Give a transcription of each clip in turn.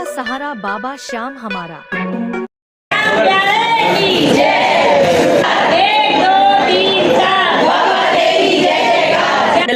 Hello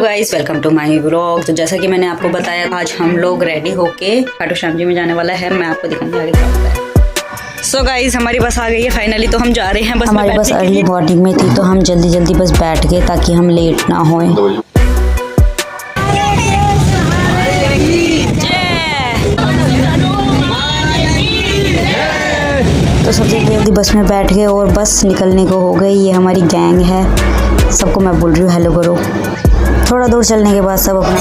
guys, welcome to my vlog. तो जैसा कि मैंने आपको बताया, आज हम लोग रेडी होके खाटू श्याम जी में जाने वाला है। मैं आपको दिखाऊंगी आगे क्या होता है। सो गाइस, हमारी बस आ गई है फाइनली। तो हम जा रहे हैं। बस हमारी बस अर्ली मॉर्निंग में थी, तो हम जल्दी जल्दी बस बैठ गए ताकि हम लेट ना होए। तो सबसे जल्दी बस में बैठ गए और बस निकलने को हो गई। ये हमारी गैंग है। सबको मैं बोल रही हूँ हेलो करो। थोड़ा दूर चलने के बाद सब अपना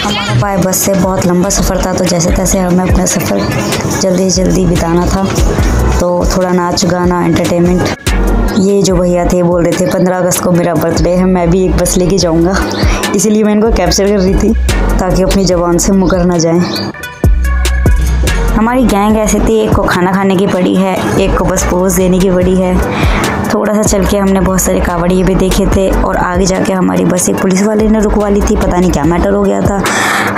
हमारा बाय बस से बहुत लंबा सफ़र था, तो जैसे तैसे हमें अपना सफ़र जल्दी जल्दी बिताना था। तो थोड़ा नाच गाना एंटरटेनमेंट। ये जो भैया थे बोल रहे थे 15 अगस्त को मेरा बर्थडे है, मैं भी एक बस लेके जाऊंगा, इसीलिए मैं इनको कैप्चर कर रही थी ताकि अपनी ज़बान से मुकर ना जाएं। हमारी गैंग ऐसे थी, एक को खाना खाने की पड़ी है, एक को बस पोज देने की पड़ी है। थोड़ा सा चल के हमने बहुत सारे कावड़िए भी देखे थे और आगे जाके हमारी बस एक पुलिस वाले ने रुकवा ली थी। पता नहीं क्या मैटर हो गया था।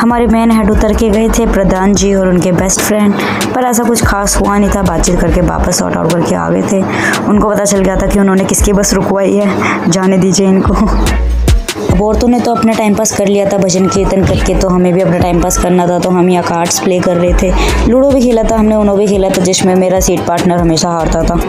हमारे मेन हेड उतर के गए थे, प्रधान जी और उनके बेस्ट फ्रेंड, पर ऐसा कुछ खास हुआ नहीं था। बातचीत करके वापस सॉर्ट आउट करके आ गए थे। उनको पता चल गया था कि उन्होंने किसकी बस रुकवाई है, जाने दीजिए इनको। अब औरतों ने तो अपना टाइम पास कर लिया था भजन कीर्तन करके, तो हमें भी अपना टाइम पास करना था। तो हम यहाँ कार्ड्स प्ले कर रहे थे, लूडो भी खेला था हमने, उनो भी खेला था, जिसमें मेरा सीट पार्टनर हमेशा हारता था।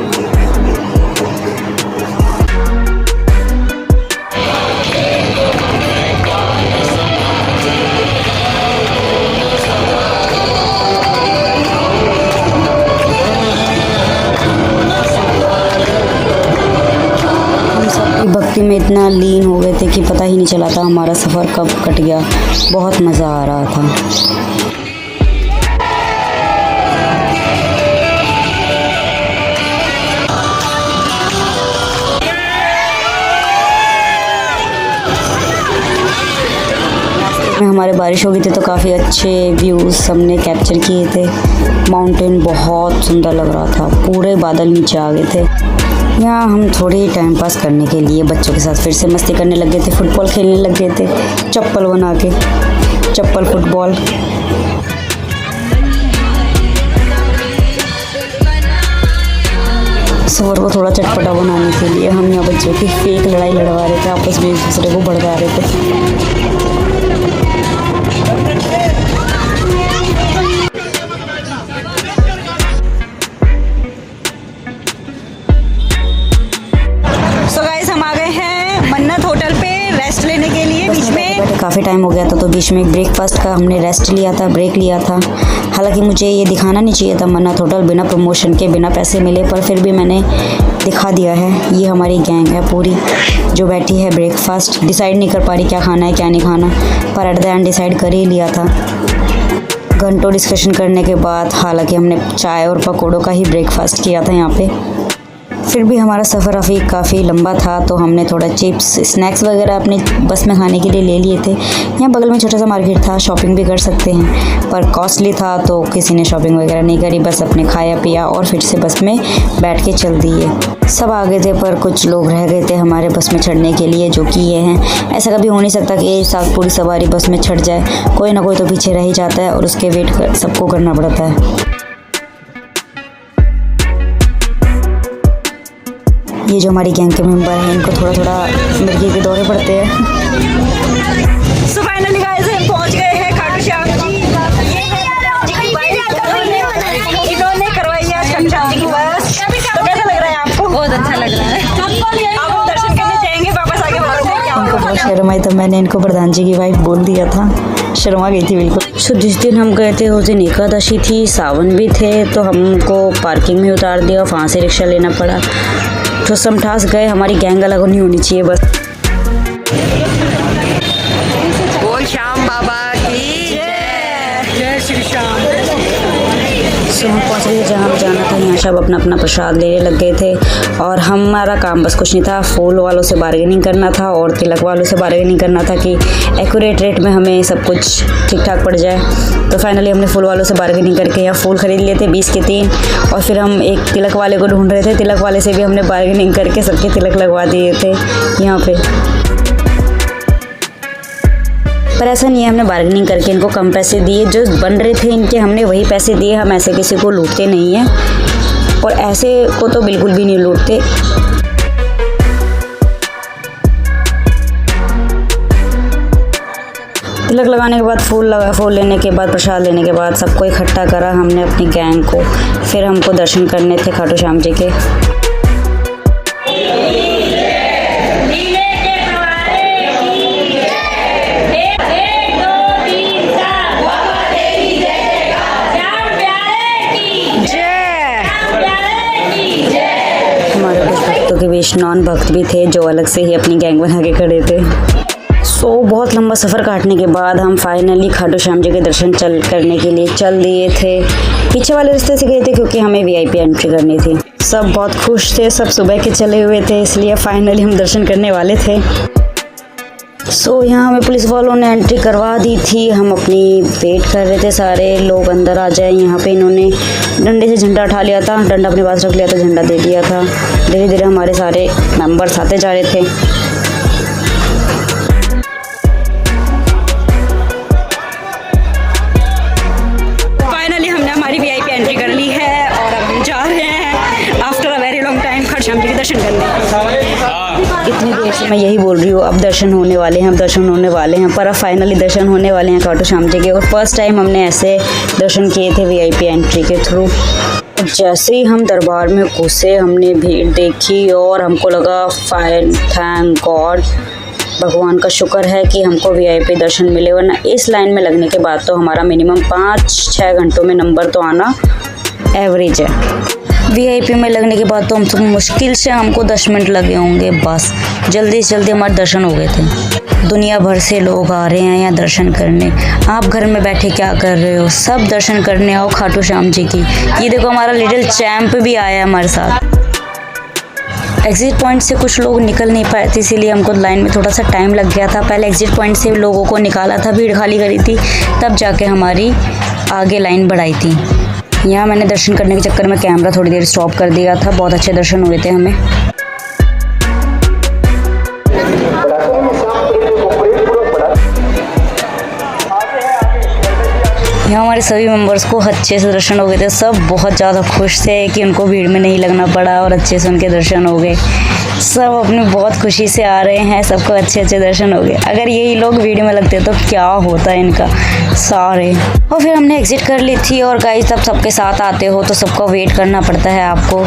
भक्ति में इतना लीन हो गए थे कि पता ही नहीं चला था हमारा सफ़र कब कट गया। बहुत मज़ा आ रहा था। में हमारे बारिश हो गई थी, तो काफ़ी अच्छे व्यूज़ हमने कैप्चर किए थे। माउंटेन बहुत सुंदर लग रहा था, पूरे बादल नीचे आ गए थे। यहाँ हम थोड़ी टाइम पास करने के लिए बच्चों के साथ फिर से मस्ती करने लग गए थे, फुटबॉल खेलने लग गए थे, चप्पल बना के, चप्पल फुटबॉल। सफर को थोड़ा चटपटा बनाने के लिए हम यहाँ बच्चों की फेक लड़ाई लड़वा रहे थे, आपस में एक दूसरे को भड़का रहे थे। काफ़ी टाइम हो गया था, तो बीच में एक ब्रेकफास्ट का हमने रेस्ट लिया था, ब्रेक लिया था। हालांकि मुझे ये दिखाना नहीं चाहिए था मन्नत होटल, बिना प्रमोशन के, बिना पैसे मिले, पर फिर भी मैंने दिखा दिया है। ये हमारी गैंग है पूरी जो बैठी है। ब्रेकफास्ट डिसाइड नहीं कर पा रही क्या खाना है क्या नहीं खाना, पर एट द एंड डिसाइड कर ही लिया था घंटों डिस्कशन करने के बाद। हालांकि हमने चाय और पकौड़ों का ही ब्रेकफास्ट किया था यहाँ पे। फिर भी हमारा सफ़र काफ़ी लंबा था, तो हमने थोड़ा चिप्स स्नैक्स वगैरह अपनी बस में खाने के लिए ले लिए थे। यहाँ बगल में छोटा सा मार्केट था, शॉपिंग भी कर सकते हैं, पर कॉस्टली था तो किसी ने शॉपिंग वगैरह नहीं करी। बस अपने खाया पिया और फिर से बस में बैठ के चल दिए। सब आ गए थे, पर कुछ लोग रह गए थे हमारे बस में चढ़ने के लिए, जो कि ये हैं। ऐसा कभी हो नहीं सकता कि एक साथ पूरी सवारी बस में चढ़ जाए, कोई ना कोई तो पीछे रह ही जाता है और उसके वेट सबको करना पड़ता है। ये जो हमारी गैंग के मेंबर हैं, इनको थोड़ा थोड़ा मिर्गी के दौरे पड़ते हैं। सो फाइनली गाइस, हम पहुंच गए हैं खाटू श्याम जी। इन्होंने करवाई है खाटू श्याम जी की बस। तो कैसा लग रहा है आपको? बहुत अच्छा लग रहा है। आप दर्शन करने जाएंगे, वापस आके बताते हैं। इनको बहुत शर्म आई, तो मैंने इनको प्रधान जी की वाइफ बोल दिया था। शर्मा गई थी बिल्कुल। सो जिस दिन हम गए थे उस दिन एकादशी थी, सावन भी थे, तो हमको पार्किंग में उतार दिया, वहाँ से रिक्शा लेना पड़ा। तो समठास गए। हमारी गैंग अलग नहीं होनी चाहिए बस। बोल श्याम बाबा की जय श्री श्याम। सो हम पहुँच गए जहाँ हमें जाना था। यहाँ सब अपना अपना प्रसाद लेने लग गए थे और हमारा काम बस कुछ नहीं था, फूल वालों से बार्गेनिंग करना था और तिलक वालों से बार्गेनिंग करना था कि एक्यूरेट रेट में हमें सब कुछ ठीक ठाक पड़ जाए। तो फाइनली हमने फूल वालों से बार्गेनिंग करके यहाँ फूल खरीद लिए थे 20 के 3 और फिर हम एक तिलक वाले को ढूंढ रहे थे। तिलक वाले से भी हमने बार्गेनिंग करके सबके तिलक लगवा दिए थे यहाँ पे। पर ऐसा नहीं है, हमने बार्गेनिंग करके इनको कम पैसे दिए, जो बन रहे थे इनके हमने वही पैसे दिए। हम ऐसे किसी को लूटते नहीं हैं और ऐसे को तो बिल्कुल भी नहीं लूटते। तिलक लगाने के बाद फूल लेने के बाद प्रसाद लेने के बाद सबको इकट्ठा करा हमने अपनी गैंग को। फिर हमको दर्शन करने थे खाटू श्याम जी के। हमारे कुछ भक्तों के बीच नॉन भक्त भी थे जो अलग से ही अपनी गैंग बना के खड़े थे। सो बहुत लंबा सफ़र काटने के बाद हम फाइनली खाटू श्याम जी के दर्शन करने के लिए चल दिए थे। पीछे वाले रास्ते से गए थे क्योंकि हमें वीआईपी एंट्री करनी थी। सब बहुत खुश थे, सब सुबह के चले हुए थे, इसलिए फाइनली हम दर्शन करने वाले थे। सो यहाँ हमें पुलिस वालों ने एंट्री करवा दी थी। हम अपनी वेट कर रहे थे, सारे लोग अंदर आ जाए। यहाँ पे इन्होंने डंडे से झंडा उठा लिया था, डंडा अपने पास रख लिया था, झंडा दे दिया था। धीरे धीरे हमारे सारे मेंबर्स आते जा रहे थे। फाइनली हमने हमारी वीआईपी एंट्री कर ली है और अब हम जा रहे हैं after a very long time Khatu Shyam ji के दर्शन करने। इतनी देर से मैं यही बोल रही हूँ, अब दर्शन होने वाले हैं, अब दर्शन होने वाले हैं, पर अब फाइनली दर्शन होने वाले हैं खाटू श्याम जी के। और फर्स्ट टाइम हमने ऐसे दर्शन किए थे वीआईपी एंट्री के थ्रू। जैसे ही हम दरबार में घुसे हमने भीड़ देखी और हमको लगा फाइन, थैंक गॉड, भगवान का शुक्र है कि हमको वीआईपी दर्शन मिले, वरना इस लाइन में लगने के बाद तो हमारा मिनिमम 5-6 घंटों में नंबर तो आना एवरेज है। वीआईपी में लगने के बाद तो हमको मुश्किल से 10 मिनट लगे होंगे, बस जल्दी से जल्दी हमारे दर्शन हो गए थे। दुनिया भर से लोग आ रहे हैं यहाँ दर्शन करने। आप घर में बैठे क्या कर रहे हो? सब दर्शन करने आओ खाटू श्याम जी की। ये देखो हमारा लिटिल चैम्प भी आया है हमारे साथ। एग्ज़िट पॉइंट से कुछ लोग निकल नहीं पाए थे, इसीलिए हमको लाइन में थोड़ा सा टाइम लग गया था। पहले एग्ज़िट पॉइंट से लोगों को निकाला था, भीड़ खाली करी थी, तब जाके हमारी आगे लाइन बढ़ाई थी। यहाँ मैंने दर्शन करने के चक्कर में कैमरा थोड़ी देर स्टॉप कर दिया था। बहुत अच्छे दर्शन हुए थे हमें। यहाँ हमारे सभी मेंबर्स को अच्छे से दर्शन हो गए थे। सब बहुत ज़्यादा खुश थे कि उनको भीड़ में नहीं लगना पड़ा और अच्छे से उनके दर्शन हो गए। सब अपनी बहुत खुशी से आ रहे हैं, सबको अच्छे अच्छे दर्शन हो गए। अगर यही लोग भीड़ में लगते तो क्या होता है इनका सारे। और फिर हमने एग्ज़िट कर ली थी। और गाइस तब सबके साथ आते हो तो सबका वेट करना पड़ता है आपको।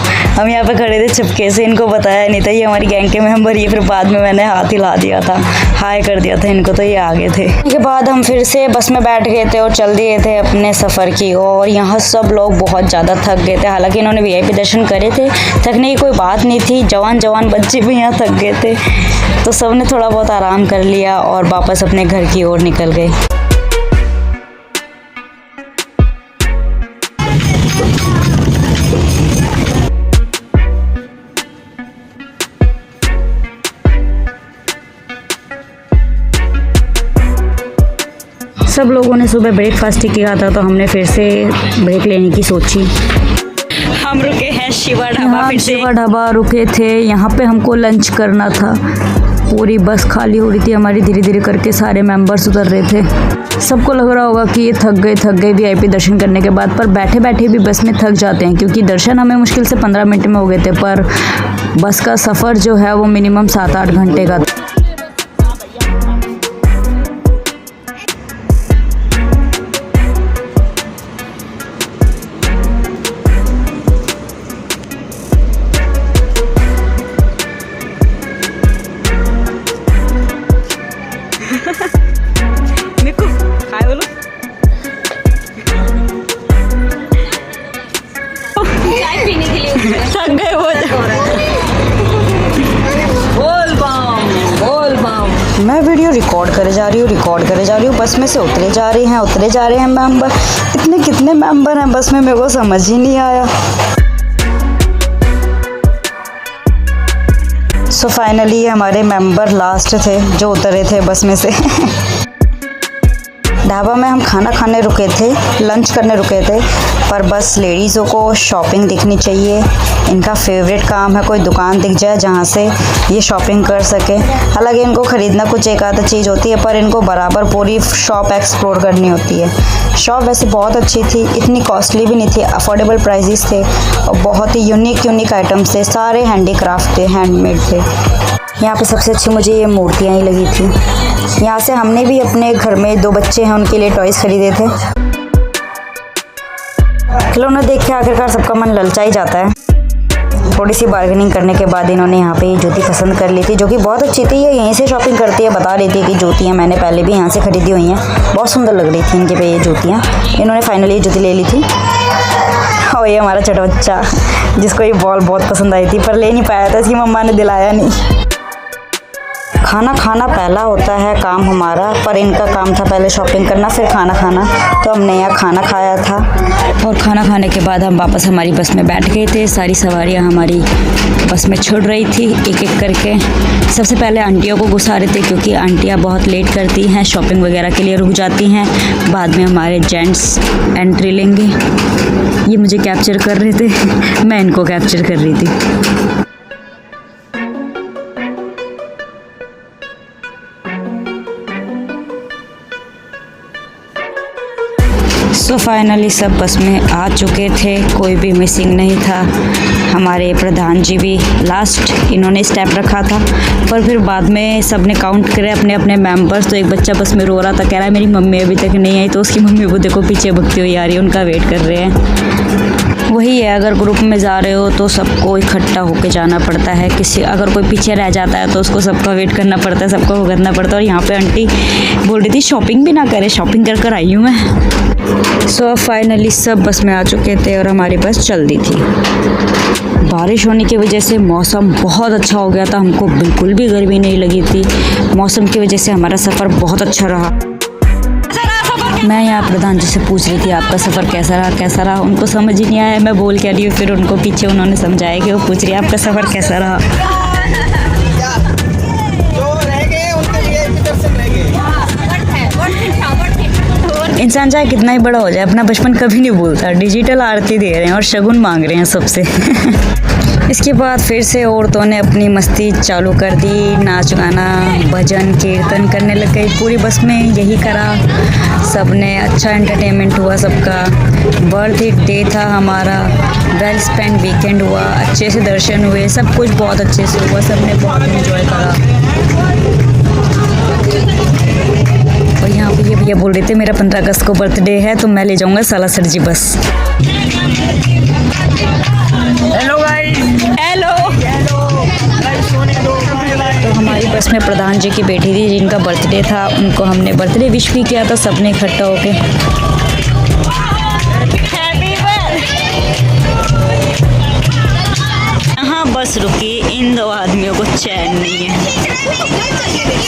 हम यहाँ पे खड़े थे चुपके से, इनको बताया नहीं था ये हमारी गैंग के मेंबर। ये फिर बाद में मैंने हाथ हिला दिया था, हाय कर दिया था इनको, तो ये आगे थे। इसके बाद हम फिर से बस में बैठ गए थे और चल दिए थे अपने सफ़र की ओर। यहाँ सब लोग बहुत ज़्यादा थक गए थे, हालांकि इन्होंने वीआईपी दर्शन करे थे, थकने की कोई बात नहीं थी। जवान बच्चे भी यहाँ थक गए थे, तो सब ने थोड़ा बहुत आराम कर लिया और वापस अपने घर की ओर निकल गए। सब लोगों ने सुबह ब्रेकफास्ट किया था, तो हमने फिर से ब्रेक लेने की सोची। हम रुके हैं शिवा ढाबा। फिर से शिवा ढाबा रुके थे, यहाँ पे हमको लंच करना था। पूरी बस खाली हो रही थी हमारी, धीरे धीरे करके सारे मेंबर्स उतर रहे थे। सबको लग रहा होगा कि ये थक गए वीआईपी दर्शन करने के बाद, पर बैठे बैठे भी बस में थक जाते हैं, क्योंकि दर्शन हमें मुश्किल से 15 मिनट में हो गए थे, पर बस का सफ़र जो है वो मिनिमम 7-8 घंटे का था। निकू हाय बोलो। चाय पीने के लिए थक गए वो। बोल बम। मैं वीडियो रिकॉर्ड करे जा रही हूँ, बस में से उतरे जा रहे हैं मेंबर। इतने कितने मेंबर हैं बस में, मेरे को समझ ही नहीं आया। सो फाइनली हमारे मेंबर लास्ट थे जो उतरे थे बस में से। ढाबा में हम खाना खाने रुके थे, लंच करने रुके थे, पर बस लेडीज़ों को शॉपिंग दिखनी चाहिए। इनका फेवरेट काम है कोई दुकान दिख जाए जहाँ से ये शॉपिंग कर सके। हालांकि इनको ख़रीदना कुछ एक आधा चीज़ होती है, पर इनको बराबर पूरी शॉप एक्सप्लोर करनी होती है। शॉप वैसे बहुत अच्छी थी, इतनी कॉस्टली भी नहीं थी, अफोर्डेबल प्राइसेस थे और बहुत ही यूनिक आइटम्स थे, सारे हैंडीक्राफ्ट थे, हैंडमेड थे। यहाँ पे सबसे अच्छी मुझे ये मूर्तियाँ ही लगी थी। यहाँ से हमने भी अपने घर में 2 बच्चे हैं उनके लिए टॉयज़ खरीदे थे। खिलौना देख के आखिरकार सबका मन ललचा ही जाता है। थोड़ी सी बार्गेनिंग करने के बाद इन्होंने यहाँ पे जूती पसंद कर ली थी, जो कि बहुत अच्छी थी। ये यहीं से शॉपिंग करती है, बता रही थी कि जूतियाँ मैंने पहले भी यहाँ से ख़रीदी हुई हैं, बहुत सुंदर लग रही थी इनके पे ये जूतियाँ। इन्होंने फाइनली ये जूती ले ली थी। और ये हमारा छोटा बच्चा जिसको ये बॉल बहुत पसंद आई थी पर ले नहीं पाया था, इसकी मम्मा ने दिलाया नहीं। खाना खाना पहला होता है काम हमारा, पर इनका काम था पहले शॉपिंग करना फिर खाना खाना। तो हमने यहाँ खाना खाया था और खाना खाने के बाद हम वापस हमारी बस में बैठ गए थे। सारी सवारियाँ हमारी बस में छुड़ रही थी एक एक करके। सबसे पहले आंटियों को घुसा रहे थे क्योंकि आंटियाँ बहुत लेट करती हैं, शॉपिंग वगैरह के लिए रुक जाती हैं। बाद में हमारे जेंट्स एंट्री लेंगे। ये मुझे कैप्चर कर रहे थे, मैं इनको कैप्चर कर रही थी। सो फाइनली सब बस में आ चुके थे, कोई भी मिसिंग नहीं था। हमारे प्रधान जी भी लास्ट इन्होंने स्टेप रखा था, पर फिर बाद में सब ने काउंट करे अपने अपने मेंबर्स। तो एक बच्चा बस में रो रहा था, कह रहा है मेरी मम्मी अभी तक नहीं आई। तो उसकी मम्मी वो देखो पीछे भगती हुई आ रही है, उनका वेट कर रहे हैं। वही है, अगर ग्रुप में जा रहे हो तो सबको इकट्ठा होके जाना पड़ता है। किसी अगर कोई पीछे रह जाता है तो उसको सबका वेट करना पड़ता है, सबको भुगतना पड़ता है। और यहाँ पे आंटी बोल रही थी शॉपिंग भी ना करे, शॉपिंग कर कर आई हूँ मैं। सो फाइनली सब बस में आ चुके थे और हमारी बस चल दी थी। बारिश होने की वजह से मौसम बहुत अच्छा हो गया था, हमको बिल्कुल भी गर्मी नहीं लगी थी। मौसम की वजह से हमारा सफ़र बहुत अच्छा रहा। मैं यहाँ प्रधान जी से पूछ रही थी आपका सफ़र कैसा रहा। उनको समझ ही नहीं आया मैं बोल क्या रही हूँ। फिर उनको पीछे उन्होंने समझाया कि वो पूछ रही है आपका सफ़र कैसा रहा। इंसान चाहे कितना ही बड़ा हो जाए अपना बचपन कभी नहीं भूलता। डिजिटल आरती दे रहे हैं और शगुन मांग रहे हैं सबसे। इसके बाद फिर से औरतों ने अपनी मस्ती चालू कर दी, नाच गाना भजन कीर्तन करने लग गई। पूरी बस में यही करा सब ने, अच्छा एंटरटेनमेंट हुआ सबका। बर्थडे था हमारा, वेल स्पेंड वीकेंड हुआ, अच्छे से दर्शन हुए, सब कुछ बहुत अच्छे से हुआ, सब ने बहुत एंजॉय करा। और यहाँ पे ये भैया बोल रहे थे मेरा 15 अगस्त को बर्थडे है तो मैं ले जाऊँगा सालासर जी बस। Hello guys. हेलो। तो हमारी बस में प्रधान जी की बेटी थी जिनका बर्थडे था, उनको हमने बर्थडे विश भी किया था सबने इकट्ठा होके। यहाँ बस रुकी, इन 2 आदमियों को चैन नहीं है।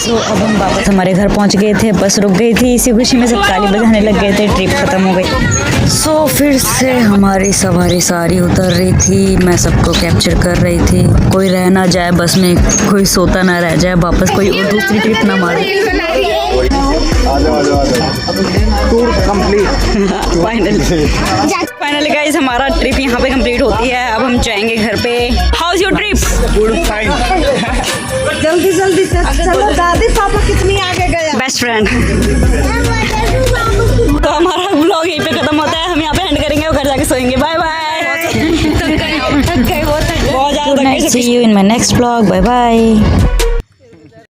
तो अब हम वापस हमारे घर पहुंच गए थे, बस रुक गई थी। इसी खुशी में सब ताली बजाने लग गए थे, ट्रिप खत्म हो गई। सो फिर से हमारी सवारी सारी उतर रही थी, मैं सबको कैप्चर कर रही थी। कोई रह ना जाए बस में, कोई सोता ना रह जाए, वापस कोई और दूसरी ट्रिप ना मारे। Tour complete. फाइनली गाइस हमारा ट्रिप यहाँ पे कंप्लीट होती है। अब हम जाएंगे घर पे। How is your trip? Good fine. जल्दी जल्दी से चलो, दादी पापा कितनी आगे गया। Best friend. तो हमारा ब्लॉग यहीं पे खत्म होता है, हम यहाँ पे एंड करेंगे और घर जाके सोएंगे। Bye bye. थक गए बहुत बहुत ज़्यादा। See you in my next blog. Bye bye.